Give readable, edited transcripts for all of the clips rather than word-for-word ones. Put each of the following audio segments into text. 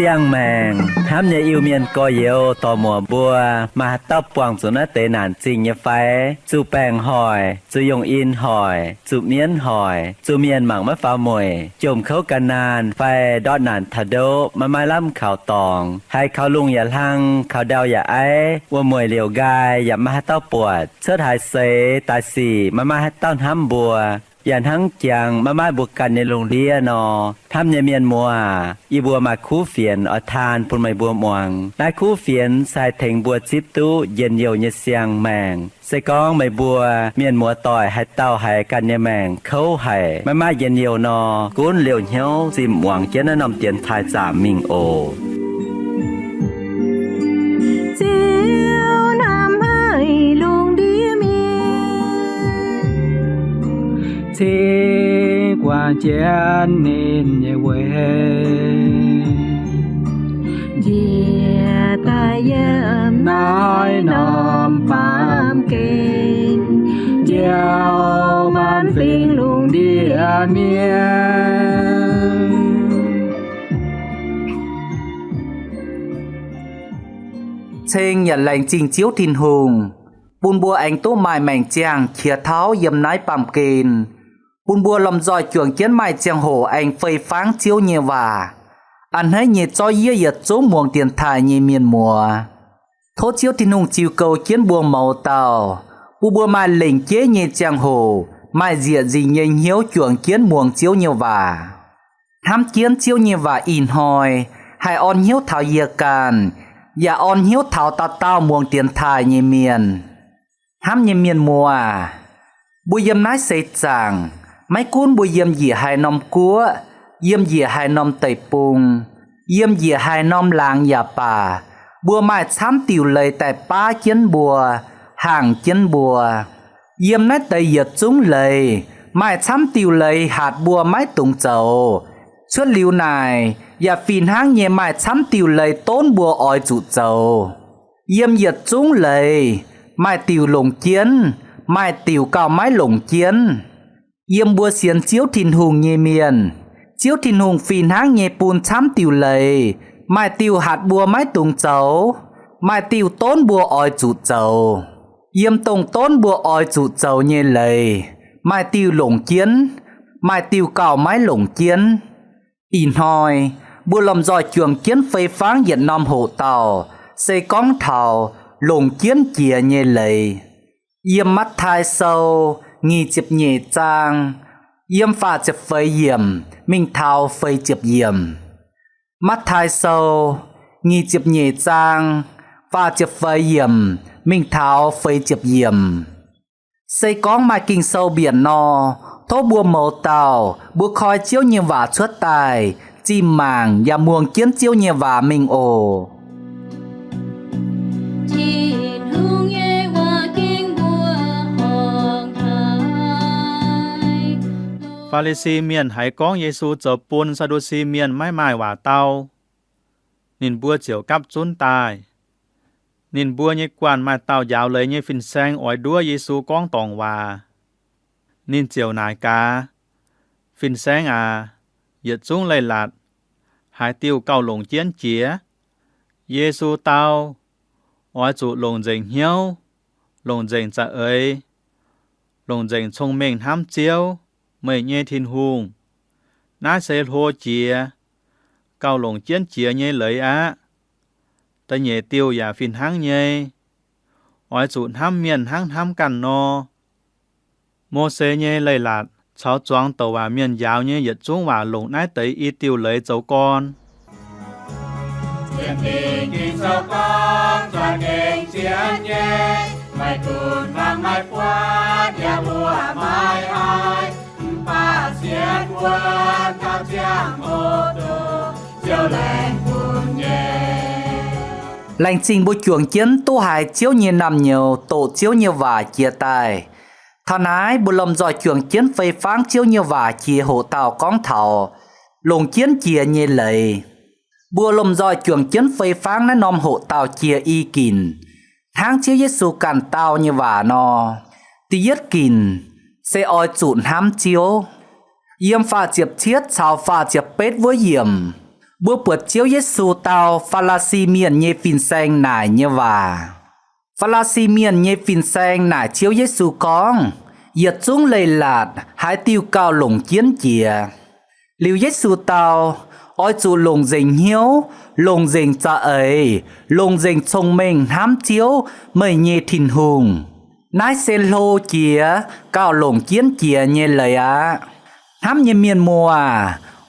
Siang màng, hám nhà yêu miền có yếu tò mùa bùa, mà tóc quảng xuống nó tế nản trình như phái, chú bèng hỏi, chú dùng in hỏi, chú miên hỏi, chú miền mảng mất phá mùi, chùm khấu cả nàn, phai đọt nản thà đô, mà mai lắm khảo tòng, hay khảo lungอย่าlăng, khảo đauอย่าấy,ว่ามวยเหลียวกายอย่ามาให้เต้าปวดเชิดหายเสตายสี่มาให้เต้าห้ำบัวอย่างทั้งจังมาบุกกันในโรงเรียนนอทำในเมียนมัวอีบัวมาคู่เฟียนอทานปุ่นไม่บัวมวงได้คู่เฟียนใส่เถงบัวจิบตู้เย็นเยียวเยเสียงแมงใส่ก้องไม่บัวเมียนมัวต่อยให้เต้าให้กันเยแมงเขาให้มาเย็นเยียวนอกุ้นเหลียวเหี้ยวจิมหวังเจนนำเตียนทายจ่ามิงโอthế qua chén nên nhẹ quê dìa ta yếm nói nòm bám kênh gieo ban phiền luôn đi miên Trên nhận lệnh trình chiếu thiên hùng Bùn bùa anh tố mài mảnh chàng khía tháo yếm nái bám kênh Bùn bùa lòng dòi chuồng chiến mai chàng hổ anh phơi pháng chiếu nhẹ và anh hãy nhẹ cho yế yết chỗ muông tiền thải nhẹ miền mùa thố chiếu thiên hùng chiều cầu chiến buông màu tàu bùn bùa mai lệnh chế nhẹ chàng hổ mai diện gì nhẹ hiếu chuồng chiến muông chiếu nhẹ và tham chiến chiếu nhẹ và in hoi hai on hiếu thảo yê can và on hiếu thảo tao muông tiền thải nhẹ miền ham nhẹ miền mùa bùi yếm nái xây chàng mấy cuốn bùi yếm dìa hai nông cúa yếm dìa hai nông tây pung yếm dìa hai nông làng nhà bà bùa mai chám tiểu lời tại ba chiến bùa hàng chiến bùa yếm nái tây yết chúng lời mai chám tiểu lời hạt bùa mái tùng chầu suốt liu này và phìn hang nhẹ mai chám tiểu lời tốn bùa ỏi trụ chầu yếm yết chúng lời mai tiểu lồng chiến mai tiểu cao mái lồng chiến yếm bùa xiên chiếu thiên hùng nhẹ miền chiếu thiên hùng phìn hang nhẹ pun chám tiểu lầy mai tiểu hạt bùa mái tùng chấu mai tiểu tốn bùa ỏi trụ chấu yếm tông tốn bùa ỏi trụ chấu nhẹ lầy mai tiểu lồng chiến mai tiểu cao mái lồng chiến in hoi bùa lòng dòi chuồng chiến phơi pháng diện nom hộ tàu xây cóng thảo lồng chiến chìa nhẹ lầy yếm mắt thai sâu nghi chụp nhẹ trang yếm pha chụp phơi yểm minh thao phơi chụp yểm mắt thai sâu nghi chụp nhẹ trang pha chụp phơi yểm minh thao phơi chụp yểm xây cóng mai kinh sâu biển no thố bùa màu tàu bùa khói chiếu như vả xuất tài chim màng và muông kiến chiếu như vả minh ồ Pha lê si miền hải con Giêsu chờ buôn sa đô si miền mãi mãi hòa tao nín bùa chiều cắp trốn tài nín bùa như quan mai tao dạo lấy như phình sang ỏi đua Giêsu con tòng hòa nín chiều nải cá phình sang giật xuống lây lạt hải tiêu cầu lồng chiến chía Giêsu tao ỏi trụ lồng dành hiếu lồng dành dạ ấy lồng dành thông minh ham chiếu mày nhé thiên hùng ná xe hô chìa cao lồng chiến chìa nhé lợi á ta nhé tiêu giả phìn hăng nhé ỏi chụn ham miền hăng ham cằn no mô xe nhé lợi lạt cháu choáng tàu và miền giáo nhé giật xuống và lồng nái tới y tiêu lợi cháu con Chiến tình kinh cháu con cho nên chiến nhé mày cùn vang mai qua nhà bùa mai ai ba xiên quân cao chiang ô tô chiếu lệnh quân nhé lành trình bộ chuồng chiến tô hải chiếu như nằm nhiều tổ chiếu như và chia tài thằng ái bộ lòng dòi chuồng chiến phơi pháng chiếu như và chia hộ tàu con thảo lồng chiến chia như lầy bùa lùm dòi chuồng chấn phê pháng nó nòm hộ tàu chia y kìn tháng chiếu Giêsu càn tàu như vả nò tí yết kìn sẽ oi chụn hám chiếu yếm pha chiệp chiết chào pha chiệp pết với yểm bữa bượt chiếu Giêsu tàu pha la si miền nhê phìn xanh nải như vả pha la si miền nhê phìn xanh nải chiếu Giêsu con yết xuống lầy lạt hái tiêu cao lồng chiến chìa liu Giêsu tàu ôi chú lồng dình hiếu lồng dình cha ấy lồng dình thông minh hám chiếu mời nhê thìn hùng nái xe lô chìa cao lồng chiến chìa nhê lời á hám nhê miền mùa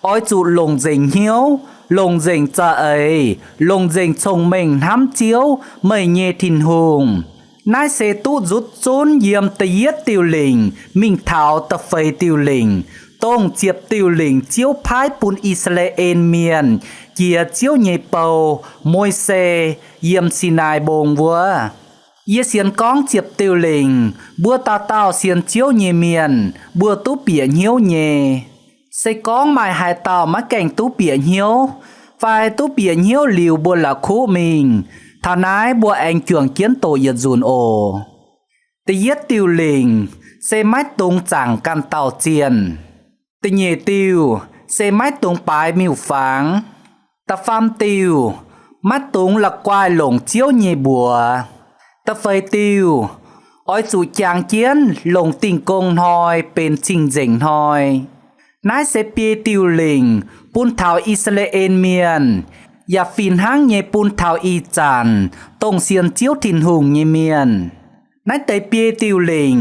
ôi chú lồng dình hiếu lồng dình cha ấy lồng dình thông minh hám chiếu mời nhê thìn hùng nái xe tu rút trốn yếm tây yết tiêu lình mình thảo tập phây tiêu lình tông chiệp tiêu lình chiếu phái bún Israel miền kia chiếu nhảy bầu môi xe yếm Sinai bồng vua yê xiên con chiệp tiêu lình bua ta tao xiên chiếu nhảy miền bua tú bỉa nhiêu nhẹ xây con mài hai tao má cảnh tú bỉa nhiêu phải tú bỉa nhiêu liều bua là khu mình thà nái bua anh chuồng kiến tổ yết dùn ồ tây yết tiêu lình xây mách tung chẳng căn tàu chiền tây nhẹ tiêu xây mách tung bài miêu pháng ta pham tiêu mắt tung là quai lồng chiếu nhẹ bùa ta phơi tiêu ôi chủ chàng chiến lồng tình công hoi bên trình dình hoi nái sẽ bia tiêu lình bún thảo Israel miềnอย่าฟินห้างเยปุนเทาอีจันตรงเสียนเจียวถิ่นหุงเยเมียนนายแต่เปียติวเหลิง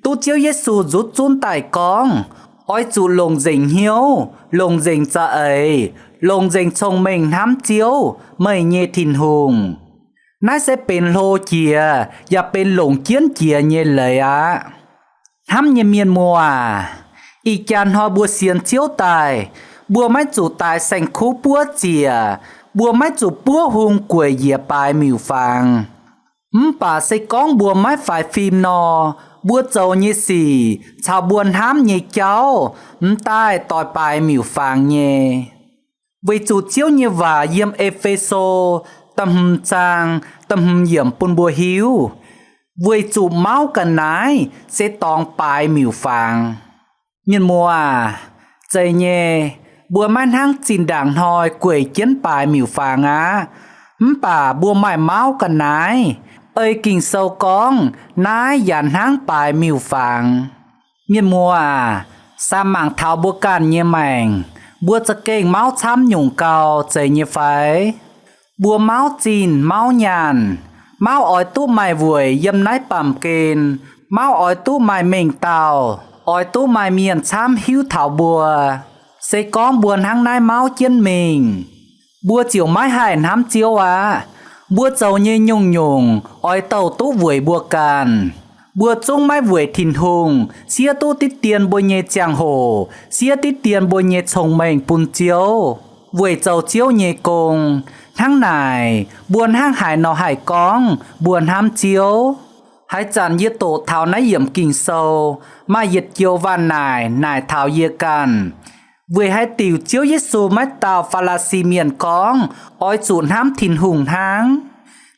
ตู้เจียวเยซูจุดจุนไต่กองอ้อยจูลงเจิงเหียวลงเจิงจะเอ๋ยลงเจิงชงเมงน้ำเจียวไม่เยถิ่นหุงนายจะเป็นโลเจียอย่าเป็นหลงเจียนเจียเยเลยอะห้ำเยเมียนมัวอีกจานหอบัวเสียนเจียวตายบัวไม้จูตายแสงคูปัวเจียบัวไม้จูปัวหุงกวยเหยียปลายมิวฟังป่าใส่ก้องบัวไม้ฝ่ายฟิล์มนอบัวเจ้าเยสีชาวบวนห้ามเยเจ้าใต้ต่อยปลายมิวฟังเยวิจูเจียวเยว่าเยี่ยมเอเฟโซตำจางตำเยี่ยมปุนบัวหิววิจูเมากันนายเสตองปลายมิวฟังเมียนมัวใจเย่บัวไม้ห้างจินด่างหอยกวยเจียนปลายมิวฟางอ่ะป่าบัวไม้เมากันนายเอ้ยกิ่งเซากองนายหยันห้างปลายมิวฟางเมียนมัวสามหมังเท้าบัวกันเย่แมงบัวจะเก่งเมาช้ำหยุ่งเก่าใจเย่ไฟบัวเมาจีนเมาหยันเมาอ้อยตู้ไม้หวยยำนายปั่มเกณฑ์เมาอ้อยตู้ไม้เม่งเต่าอ้อยตู้ไม้เมียนช้ำหิวเถาบัวใส่ก้องบัวทั้งนายเมาเจียนเมงบัวเจียวไม้หายน้ำเจียวอ่ะบัวเจ้าเย่ยงอ้อยเต่าตู้หวยบัวกันบัวจงไม้หวยถิ่นหงเสียตู้ติดเตียนบัวเย่จางโหเสียติดเตียนบัวเย่ชงเมงปุนเจียวหวยเจ้าเจียวเย่กงทั้งนายบัวห้างหายนอหายก้องบัวห้ามเจียวหายจันเยโตเท้านายเยี่ยมกิ่งโซมาเย็ดเกียววันนายเท้าเยกันเวยให้ติวเจียวเยซูไม่ตาวฟาลาซีเมียนกองอ้อยจูนห้ามถิ่นหุงทาง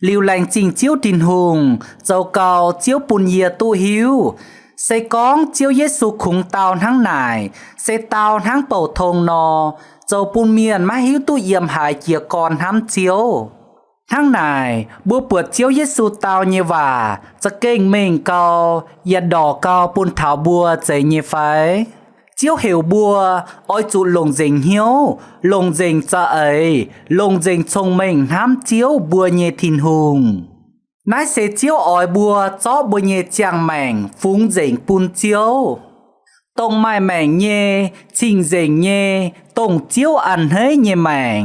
ลิวแรงจริงเจียวถิ่นหุงเจ้าเก่าเจียวปุนเยียตู้หิวใส่กองเจียวเยซูขุงเตาทั้งนายใส่เตาทั้งเป่าทงนอเจ้าปุนเมียนมาหิวตู้เยี่ยมหายเกียกรห้ามเจียวทั้งนายบัวเปิดเจียวเยซูเตาเยว่าจะเก่งเม่งเกาอย่าดอกเกาปุนเถาบัวใจเยไฟเจียวเหวบัวอ้อยจูลงเจิงเหียวลงเจิงจะเอ๋ยลงเจิงชงเม่งห้ามเจียวบัวเยถิ่นหุงนายเสเจียวอ้อยบัวจ้อบัวเยจางแมงฟุ้งเจิงปุนเจียวตรงไม้แมงเยชิงเจิงเยตรงเจียวอันเฮยเยแมง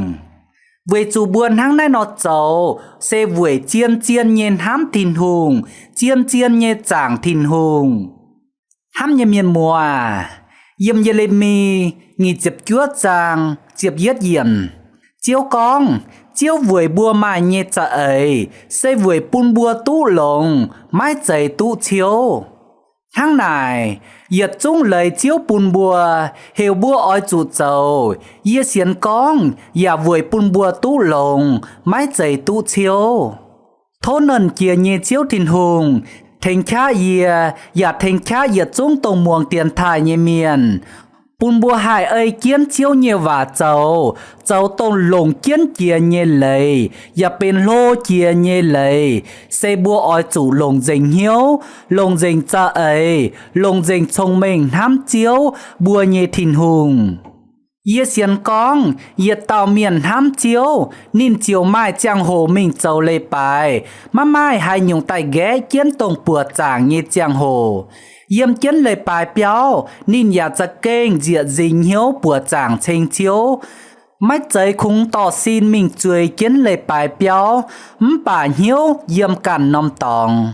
เวจูบวนทั้งนายนอเจ้าเสเวยเจียนเย็นห้ามถิ่นหุงเจียนเยจางถิ่นหุงห้ามเยเมียนมัวเยี่ยมเยเลมีงีเจ็บจั่วจางเจ็บเย็ดเยียนเจียวกองเจียวหวยบัวมาเยจะเอ๋ยใส่หวยปุนบัวตู้ลงไม้ใจตู้เชียว Tháng này, yết chúng lời chiếu bùn bùa, hiểu bùa oi chủ dầu, yết xiên con, ya vùi bùn bùa tú lồng, mái dày tú chiếu. Thô nần kia nhẹ chiếu thìn hùng, thành khá yê, ya thành khá yết chúng tông muông tiền thai nhẹ miền. Bùn bùa hài ơi kiến chiếu nhẹ và dầu, dầu tông lồng kiến kia nhẹ lầy, ya bên lô kia nhẹ lầy, xây bùa oi chủ lồng dình hiếu, lồng dình cha ấy, lồng dình thông minh ham chiếu, bùa nhẹ thìn hùng. Yết xiên con, yết tàu miền ham chiếu, nín chiếu mai chàng hồ mình châu lê bài, mà mai hai nhung tay ghé kiến tông bùa chàng như chàng hồ. Yếm kiến lê bài béo, nín ya cha kênh diệt dình hiếu bùa chàng chênh chiếu. Mách giấy khung tỏ xin mình chuối kiến lê bài béo, bà hiếu yếm cản nông tòng.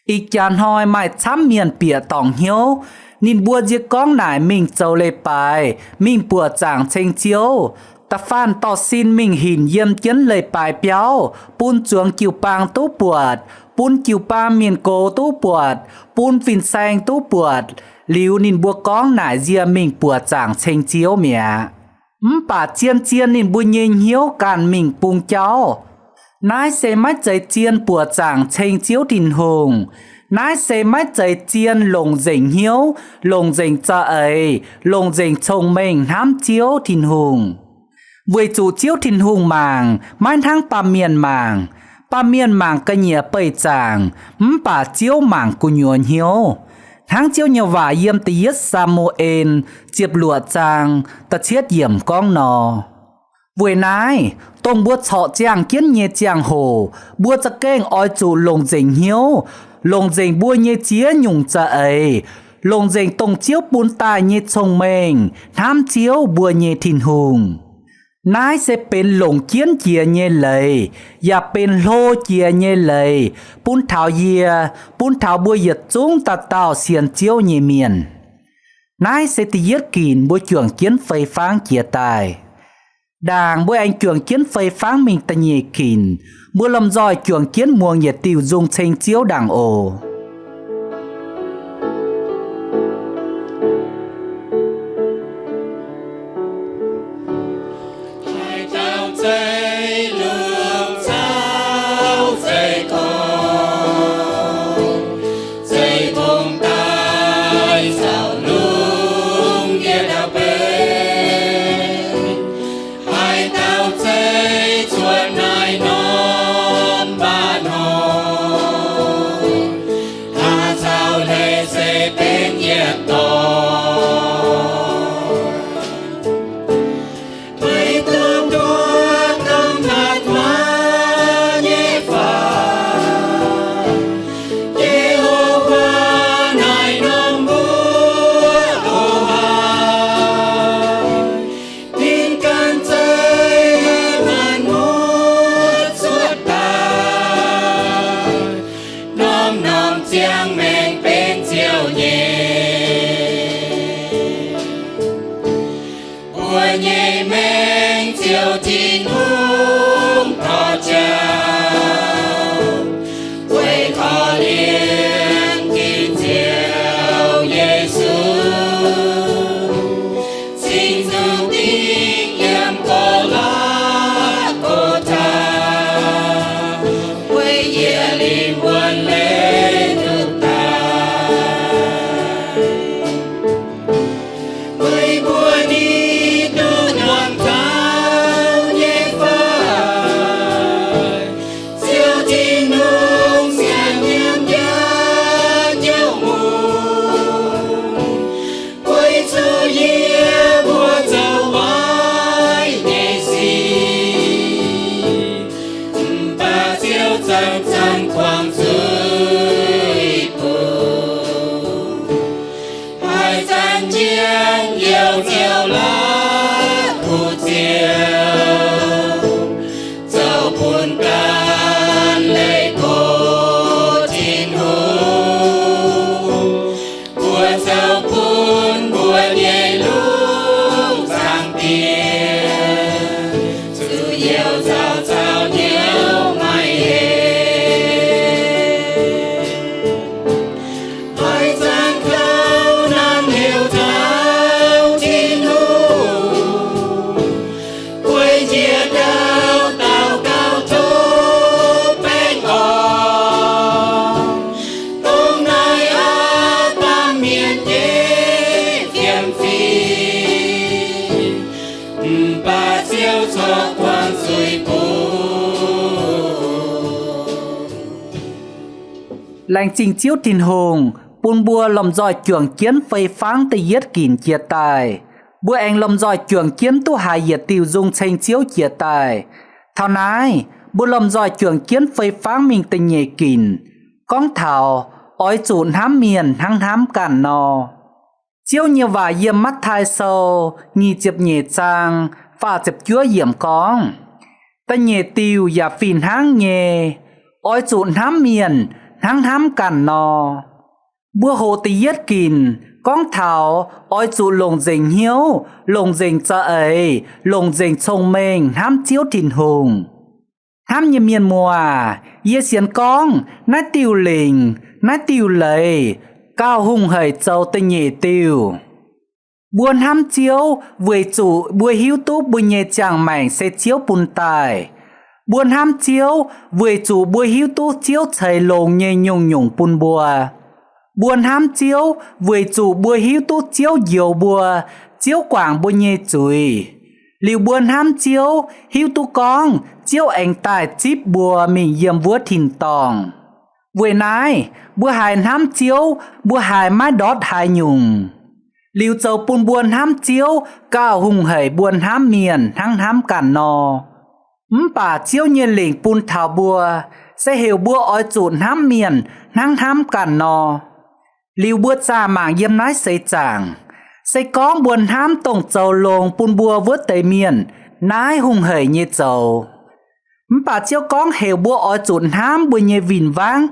Ý chán hỏi mai chám miền bịa tòng hiếu, nín bùa diệt con nải mình châu lê bài, mình bùa chàng chênh chiếu. Ta phan tỏ xin mình hình yếm kiến lê bài béo, bún chuông kiều bang tú buộc, bún kiều ba miền cô tú buộc, bún phìn xanh tú buộc, liu nín bùa con nải dìa mình bùa chàng chênh chiếu mẹ. Bà chiên chiên nín bùa nhìn hiếu càn mình bùng cháu. Nái xe mách giấy chiên bùa chàng chênh chiếu thìn hùng. Nái xe mách giấy chiên lồng dình hiếu, lồng dình cha ấy, lồng dình chồng mình hám chiếu thìn hùng. Với chủ chiếu thìn hùng màng, mãi tháng ba miền màng cơ nhẹ bầy chàng, bà chiếu màng của nhuận hiếu. Tháng chiếu nhiều vả yếm tì yết Samuel, chiếp lụa chàng, ta chết yểm con nò. Với nái, tông bùa chọ chàng kiến nhẹ chàng hồ, bùa cha kênh oi chủ lồng dình hiếu, lồng dình bùa nhẹ chía nhung cha ấy, lồng dình tông chiếu bún tài nhẹ chồng mình, tham chiếu bùa nhẹ thìn hùng. Nái sẽ bên lồng kiến chia nhẹ lầy, và bên lô chia nhẹ lầy, bún thảo bùa yết chúng ta tạo xiên chiếu nhẹ miền. Nái sẽ tì yết kín bùa chuồng kiến phây pháng chia tài. Đàng bùa anh chuồng kiến phây pháng mình ta nhẹ kín, bùa lâm dòi chuồng kiến muông nhiệt tiêu dung chênh chiếu đàng ồ. Hãy lành trình chiếu thìn hùng bùn bùa lầm dòi chuồng kiến phây pháng tây yết kìn chia tài bùa anh lầm dòi chuồng kiến tu hài yết tiêu dung tranh chiếu chia tài thảo nái bùa lầm dòi chuồng kiến phây pháng mình tình nhẹ kìn con thảo ói chụn hám miền hăng hám cản nò chiếu như và yếm mắt thai sâu nhì chịp nhẹ trang pha chịp chúa yểm con ta nhẹ tiêu và phìn háng nhẹ ói chụn hám miền hăng hám cản nò bữa hồ tì yết kìn con thảo ói chụn lồng dình hiếu lồng dình cha ấy lồng dình thông minh hám chiếu thìn hùng hám như miền mùa yết xiên con nát tiêu lình nát tiêu lầy cao hùng hầy châu tây nhẹ tiêu buồn hám chiếu với chủ buổi hiếu tú buổi nhẹ chàng mảnh sẽ chiếu bùn tài buồn hám chiếu với chủ buổi hiếu tú chiếu chảy lồng nhẹ nhung nhung bùn bùa buồn hám chiếu với chủ buổi hiếu tú chiếu diều bùa chiếu quảng buổi nhẹ chùi liều buồn hám chiếu hiếu tú con chiếu ảnh tài chip bùa mình yếm vua thìn tòng với nái bùa hài hám chiếu bùa hài mái đót hài nhung liu châu bùn buồn hám chiếu cao hùng hầy buồn hám miền hăng hám cản nò bà chiếu nhiên lĩnh bùn thảo bùa sẽ hiểu bùa ói chụn hám miền hăng hám cản nò liu bùa cha mảng yếm nái xây chàng sẽ có buồn hám tổng châu lồng bùn bùa vớt tây miền nái hùng hầy như châu bà chiếu con hiểu bùa ói chụn hám bùa như vìn vang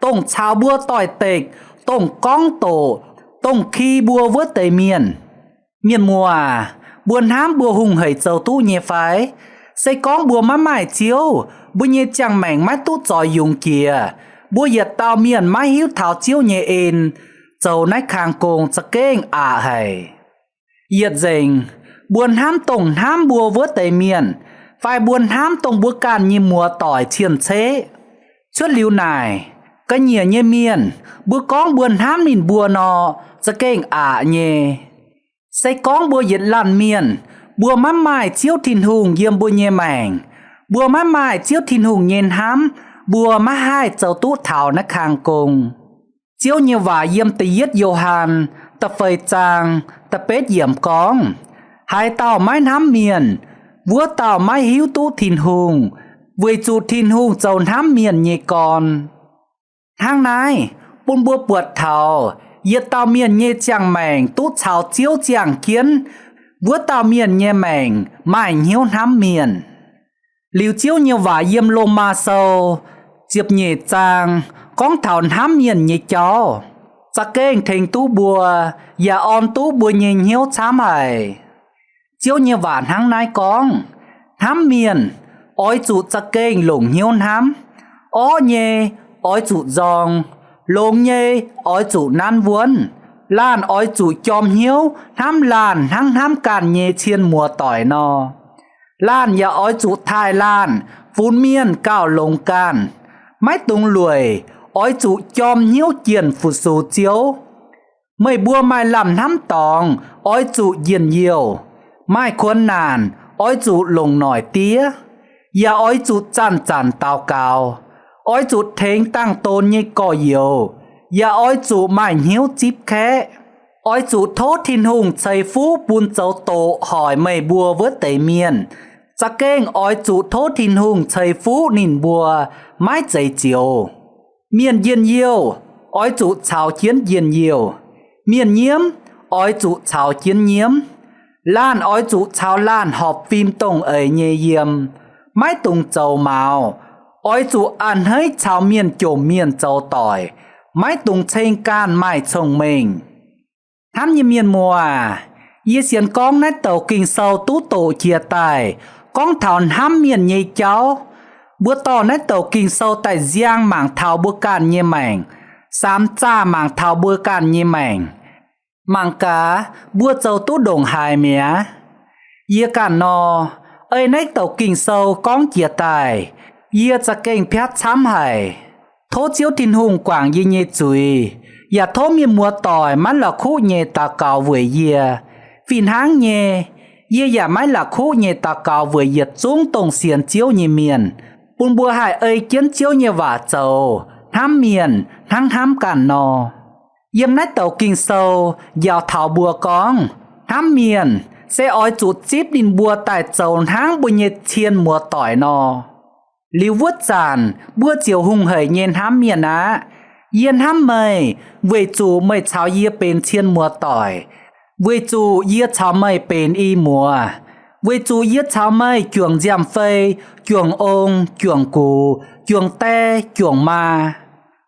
tổng chào bùa tỏi tịch tổng con tổ tổng khi bùa vớt tây miền mùa buồn hám bùa hùng hầy châu tu nhẹ phái xây con bùa má mải chiếu bùa nhẹ chẳng mảnh mái tu tròi dùng kìa bùa yết tao miền mái hiếu thảo chiếu nhẹ ên châu nách khang côn chắc kênh hầy yết dình buồn hám tổng hám bùa vớt tây miền phải buồn hám tổng bùa càn như mùa tỏi chiên chế chút liu này cái nhẹ như miền bùa con buồn hám nhìn bùa nọ chắc kênh nhẹ xây con bùa yết làn miền bùa má mải chiếu thìn hùng yếm bùa nhẹ mảnh bùa má mải chiếu thìn hùng nhện hám bùa má hai châu tú thảo nách khang cùng chiếu như và yếm tây yết Johan ta phơi trang ta pết yểm con hai tàu mái hám miền vua tàu mái hiếu tú thìn hùng với chủ thìn hùng châu hám miền nhẹ con hang này bùn bùa buột thảo yết tàu miền nhẹ chàng mảnh tú chào chiếu chàng kiến vua tàu miền nhẹ mảnh mảnh hiếu hám miền liu chiếu như và yếm lô ma sâu chiếp nhẹ trang con thảo hám miền nhẹ cháu chắc kênh thành tú bùa và on tú bùa nhẹ hiếu chám hầy chiếu như vạn hang nai con hám miền ói chủ chắc kênh lủng hiếu hám ó nhẹ ói chủ giòn lông nhẹ ói chủ nan vuốn lan ói chủ chom hiếu hám lan hăng hám càn nhẹ chiên mùa tỏi nò lan và ói chủ Thái Lan phun miên cao lông can mái tung lùi ói chủ chom hiếu chiên phụ số chiếu mây bùa mai làm hám tòng ói chủ diền nhiều mai khuôn nàn ói chủ lồng nổi tía và ói chủ chăn chăn tao cao ói chủ thênh tăng tôn như cò nhiều và ói chủ mai hiếu chip khẽ ói chủ thốt thìn hùng xây phú bùn châu tổ hỏi mây bùa vớt tây miền chắc kênh ói chủ thốt thìn hùng xây phú nìn bùa mái dây chiều miền diền nhiều ói chủ chào chiến diền nhiều miền nhiễm ói chủ chào chiến nhiễm lan ói chủ chào lan họp phim tông ấy nhẹ yếm mái tùng châu màu ói chủ ăn hơi chào miền chồm miền châu tỏi mái tùng chênh can mai chồng mình hám như miền mùa yết xiên con nét tàu kinh sâu tú tổ chia tài con thảo hám miền nhẹ cháu bữa tỏ nét tàu kinh sâu tại giang mảng thảo bữa can như mảnh sám cha mảng thảo bữa can như mảnh mảng cá bữa châu tú đồng hài mía yết can nò ơi nét tàu kinh sâu con chia tài yết chắc kênh phép chám hài thố chiếu thìn hùng quảng như nhẹ chùi và thố miền mùa tỏi mắt là khu nhẹ tà cào với yê phìn háng nhẹ yê và mắt là khu nhẹ tà cào với yết xuống tổng xiên chiếu như miền bùn bùa hài ơi kiến chiếu như vả châu thám miền thám cản nò yếm nách tàu kinh sâu giàu thảo bùa con thám miền sẽ ói chuột chip đình bùa tại chầu tháng bùa nhiệt thiên mùa tỏi nò liu vuốt giàn bùa chiều hung hởi nhiên thám miền á yên thám mây về chủ mây cháo yê bên thiên mùa tỏi về chủ yê cháo mây bên y mùa về chủ yê cháo mây chuồng giam phê chuồng ôn chuồng cù chuồng te chuồng ma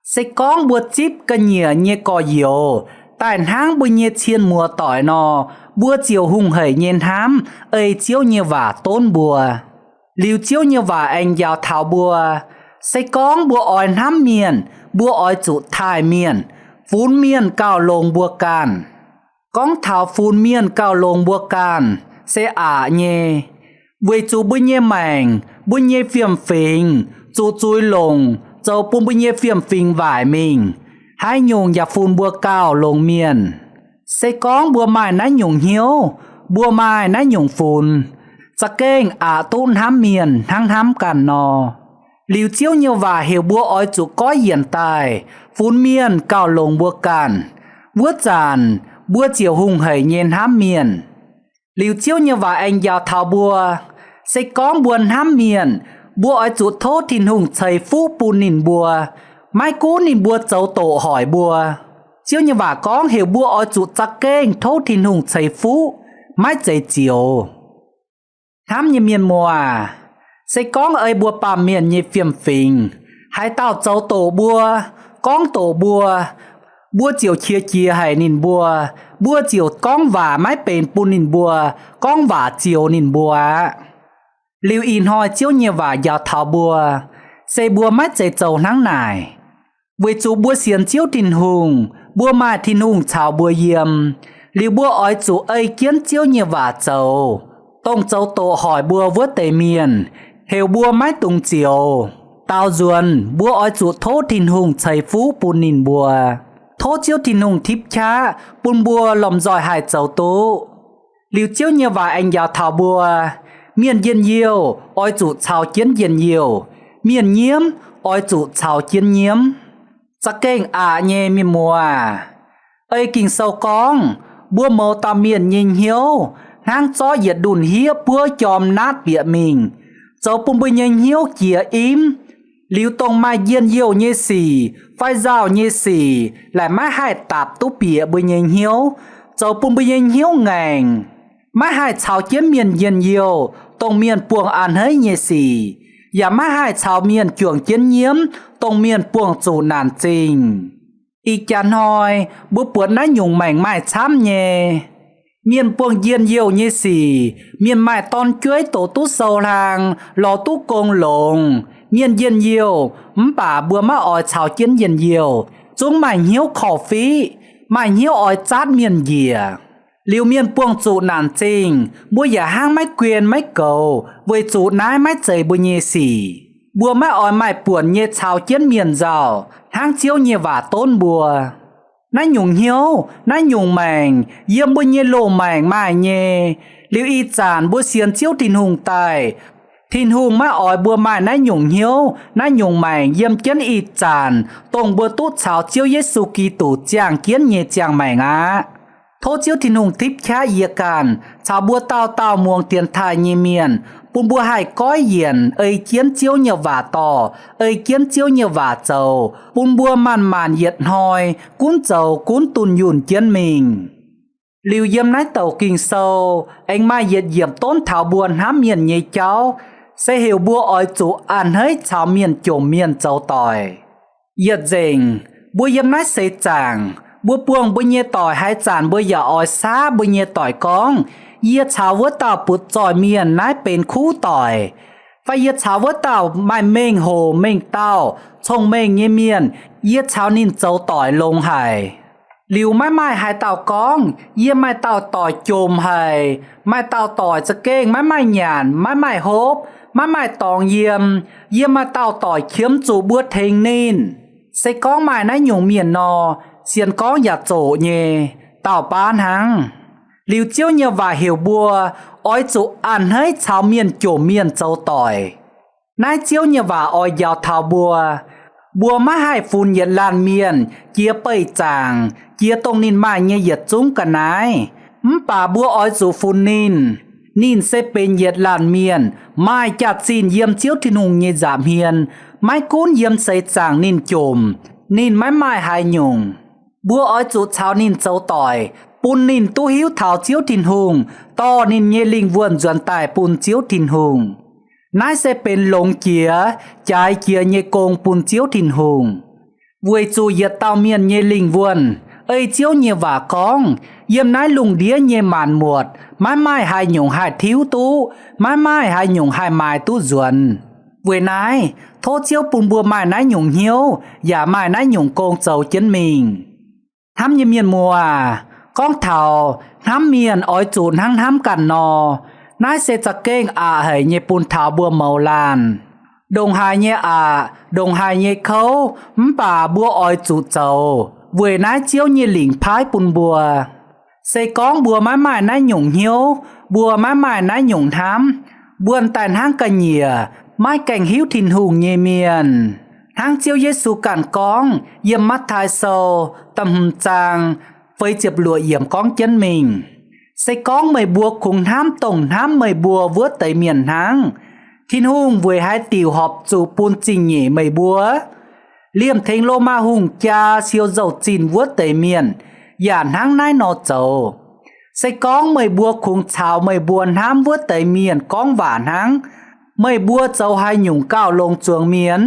sẽ con bùa chip cơ nhựa như cò dầu tại tháng bùa nhiệt thiên mùa tỏi nò bùa chiều hung hởi nhiên thám ơi chiếu như vả tôn bùa liu chiếu như vả anh giàu thảo bùa sẽ con bùa ỏi thám miền bùa ỏi chủ thai miền phun miền cao lồng bùa càn con thảo phun miền cao lồng bùa càn sẽ nhê với chủ bùa nhê mảnh bùa nhê phiềm phình chủ chui lồng châu bùa nhê phiềm phình vải mình hai nhung và phun bùa cao lồng miền sẽ con bùa mai nái nhung hiếu bùa mai nái nhung phun chắc kênh tôn thám miền thăng thám càn nò liu chiếu nhiều và hiểu bùa ói chủ có hiện tại phun miền cao lồng bùa càn bùa giàn bùa chiều hung hởi nhiên thám miền liu chiếu nhiều và anh giàu thảo bùa sẽ con buồn thám miền bùa ói chủ thốt thìn hùng chảy phú bù nìn bùa mai cú nìn bùa châu tổ hỏi bùa chiếu như và con hiểu bùa ói chủ chắc kênh thốt thìn hùng chảy phú mai chảy chiều thám như miền mùa sẽ con ơi bùa bà miền như phiềm phình hai tao châu tổ bùa con tổ bùa bùa chiều chia hay nìn bùa chiều con và mái bền bù nìn bùa con và chiều nìn bùa liu in hoi chiếu như và giàu thảo bùa sẽ bùa mái chạy châu nắng này với chú bùa xiên chiếu thìn hùng bùa mai thìn hùng chào bùa yếm liu bùa ói chú ơi kiến chiếu như và châu tông châu tổ hỏi bùa vớt tề miền hiểu bùa mái tung chiều tao duần bùa ói chủ thố thìn hùng chảy phú bùn nìn bùa thố chiếu thìn hùng thiếp cha bùn bùa lòng giỏi hải châu tố liu chiếu như và anh giàu thảo bùa miền yên nhiều ói chủ chào chiến yên nhiều miền nhiễm ói chủ chào chiến nhiễm chắc kênh nhê miền mùa ơi kinh sâu con bùa màu ta miền nhìn hiếu hang gió nhiệt đùn hiếp bùa chòm nát bịa mình cháu bùm bùi nhanh hiếu kia im liu tông mai yên nhiều như xì phai rào như xì lại mai hai tạp tú bịa bùi nhanh hiếu cháu bùm bùi nhanh hiếu ngành mai hai chào chiến miền yên nhiều tông miền buông an hấy như xì và mai hai chào miền chuồng chiến nhiễm tông miền buông chủ nản trình y chán hoi bùa buồn nái nhung mảnh mai chám nhé miền buông yên nhiều như xì miền mai ton chuối tổ tú sầu hàng lò tú công lồng miền yên nhiều bà bùa má ỏi chào chiến yên nhiều chúng mày hiếu khổ phí mày hiếu ỏi chát miền dìa liu miền buông chủ nản trình bùa giả hang mái quyền mái cầu với chủ nái mái chảy bùa nhẹ xì bùa má ỏi mày buồn nhẹ chào chiến miền giàu hang chiếu nhẹ và tôn bùa nái nhung hiếu nái nhung mảnh yếm bùa nhẹ lô mảnh mai nhẹ liu y chàn bùa xiên chiếu thìn hùng tài thìn hùng má ỏi bùa mai nái nhung hiếu nái nhung mảnh yếm kiến y chàn tông bùa tốt chào chiếu Giêsu Kitô chàng kiến nhẹ chàng mảnh á thô chiếu thìn hùng tiếp khá yê càn chào bùa tao muông tiền thai nhẹ miền bùn bùa hai cõi hiền ơi kiến chiếu nhờ vả tỏ ơi kiến chiếu nhờ vả châu bùn bùa màn nhiệt hoi cún châu cún tùn nhùn kiến mình liu yếm nái tàu kinh sâu anh mai nhiệt diệm tốn thảo buồn hám miền nhây cháu sẽ hiểu bùa ỏi chủ an hấy chào miền chồm miền châu tỏi nhiệt dình bùa yếm nái xây chàng bùa buông bùa nhê tỏi hai chàn bùa giả ỏi xa bùa nhê tỏi con yê chào vỡ tàu bụt tròi miền nái bên khu tỏi và yê chào vỡ tàu mai mênh hồ mênh tàu trông mênh nhê miền yê chào nín châu tỏi lông hải liu mai hai tàu con yê mai tàu tỏi chồm hải mai tàu tỏi sẽ kênh mai nhàn mai hốp mai tòng yêm yê mai tàu tỏi khiếm chủ bữa thình nín sẽ có mai nái nhung miền nò xiên có giả chỗ nhê tàu bán hàng liu chiếu nhờ và hiểu bùa ói chủ ăn hấy cháo miền chỗ miền châu tỏi nái chiếu nhờ và ói giàu thảo bùa บัวมาให้ฟูนเหยียดลานเมียนเจียเปยจางเจียตรงนินมาเหยียดจุ้งกันนายป่าบัวอ้อยสู่ฟูนนินเซเป็นเหยียดลานเมียนไม้จัดซีนเยี่ยมเจียวที่นุงเยจามเฮียนไม้ก้นเยี่ยมใส่จางนินโจมนินไม้หายหยงบัวอ้อยจุดชาวนินเจ้าต่อยปุนนินตู้หิวเท้าเจียวทินหงต่อนินเยลิงวนจวนตายปุนเจียวทินหงนายเซเป็นหลงเกียใจเกียเยกงปุนเจียวทินหงเวยจูเหยียดเต้าเมียนเยลิงวนเอ้ยเจียวเยว่าคองเยี่ยมนายลุงเดียเยหมานหมวดไม้หายหยงหายทิ้วตู้ไม้หายหยงหายไม้ตู้จวนเวนายโทษเจียวปุนบัวไม้นายหยงเหียวอย่าไม้นายหยงโกงเจ้าเจนมิงทำเยี่ยมมัวก้องเท่าทำเมียนอ้อยจูนทั้งทำกันนอนายเสจะเก้งเหยเยปุนเท่าบัวเมาลานดงหายเยดงหายเยเขาป่าบัวอ้อยจูเจ้าเวนายเจียวเยหลิงพายปุนบัวใส่ก้องบัวไม้นายหยงเหียวบัวไม้นายหยงทำบวนแต่นห้างกันเหยียไม้แก่งหิวทินหุงเยเมียนทางเจียวเยซูกันก้องเยี่ยมมัดทายโซตำหจางเฟยเจ็บหลัวเยี่ยมก้องเจนมิงใส่ก้องไม่บัวคงห้ามตรงห้ามไม่บัวเวือไตเมียนทางทินหุงเวยให้ติวหอบจูปูนจริงเหย่ไม่บัวเลี่ยมเทงโลมาหุงจาเชียวเจ้าจีนเวือไตเมียนย่านห้างนายนอเจ้าใส่ก้องไม่บัวคงชาวไม่บัวห้ามเวือไตเมียนก้องหวานห้างไม่บัวเจ้าให้หยุ่งก้าวลงจวงเมียน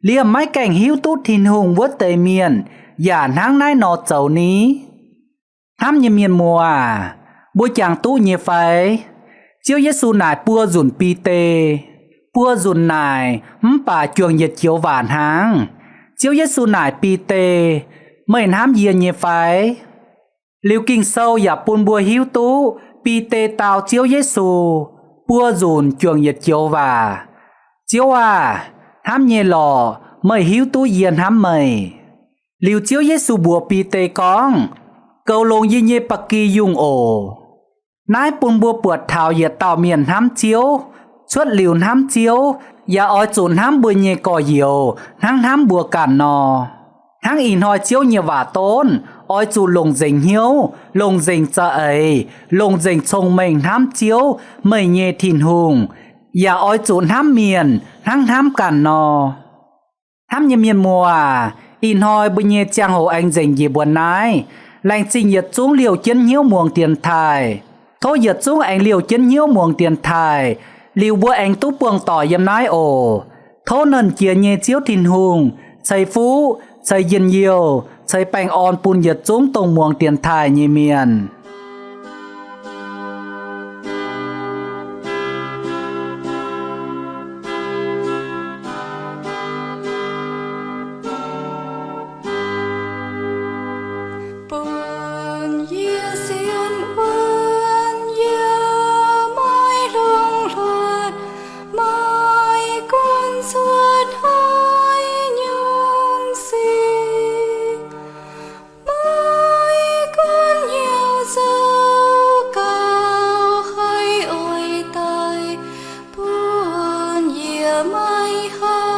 เลี่ยมไม้แก่งหิวตู้ทินหุงเวือไตเมียนอย่าห้างนายนอเจ้านี้ทำเยเมียนมัวบัวจางตู้เยไฟเจียวเยซูนายปัวจุนปีเตปัวจุนนายป่าจวงเหยียดเขียวหวานหางเจียวเยซูนายปีเตไม่น้ำเยียนเยไฟลิวกิ่งเศร้าอย่าปุนบัวหิวตู้ปีเตตาวเจียวเยซูปัวจุนจวงเหยียดเขียวว่าเจียวว่าห้ามเยหล่อไม่หิวตู้เยียนห้ามไม่ลิวเจียวเยซูบัวปีเตกองเกาลงยินเยปักกียุงโอนายปุนบัวปวดเท้าเหยียดเต่าเมียนห้ามเจียวชวดหลิวห้ามเจียวอย่าอ้อยจุนห้ามบัวเยก่อเหี่ยวทั้งห้ามบัวกันนอทั้งอินหอยเจียวเยว่าต้นอ้อยจูลงเจิงเหี่ยวลงเจิงจะลงเจิงชงเมงห้ามเจียวไม่เยทินหุงอย่าอ้อยจุนห้ามเมียนทั้งห้ามกันนอห้ามเยเมียนมัวอินหอยบุญเยจางโหอังเจิงเยบวนนายแรงจริงเหยียดจุ้งเหลียวเจียนเหี้ยวมวงเตียนไทยโทเหยียดจุ้งแองเหลียวเจียนเหี้ยวมวงเตียนไทยเหลียวบัวแองตู้ปวงต่อยำนายโอโทเนินเกียเยเจียวทินหุงใส่ฟูใส่เย็นเยียวใส่แป้งอ่อนปูนเหยียดจุ้งตรงมวงเตียนไทยเยเมียนไม่หา